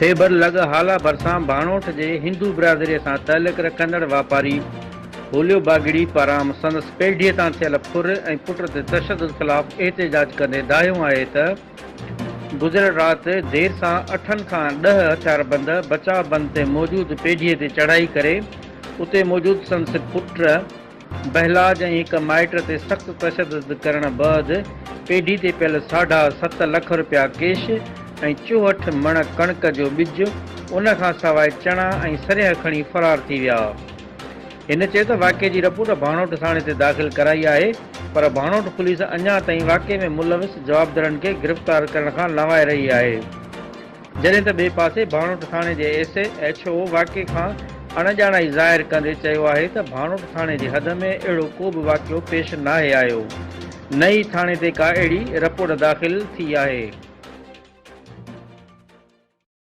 ख़ैबर लॻहाला भरिसां भाणोट जे हिंदू बिरादरीअ सां तालुक़ रखंदड़ वापारी होलियो बागड़ी पारां संदसि पेढीअ तां थियल फुर ऐं पुट ते तशदुद ख़िलाफ़ एहतिजाज कंदे दाहियो आहे त गुज़िरियल राति देर सां 8 खां 10 हथियारबंद बचाव बंद ते मौजूद पेढीअ ते चढ़ाई करे उते मौजूद संदसि पुट बहलाज ऐं हिक माइट ते सख़्त तशदुद करण बैदि पेढी ते पियल ₹7.5 लख कैश ऐं 64 मण कणक जो ॿिज उन खां सवाइ चणा ऐं सरियह खणी फरार थी विया। हिन चयो त वाक़े जी रिपोर्ट भाणोट थाणे ते दाख़िल कराई आहे, पर भाणोट पुलिस अञा ताईं वाक़े में मुलविस जवाबदारनि खे गिरफ़्तार करण खां लवाए रही आहे। जॾहिं त ॿिए पासे भाणोट थाणे जे SHO वाक़े खां अणॼाणाई ज़ाहिर कंदे चयो आहे त भाणोट थाणे जी हद में अहिड़ो को बि वाक़ियो पेश नाहे आयो। नई थाणे ते का अहिड़ी रिपोर्ट दाख़िल थी आहे।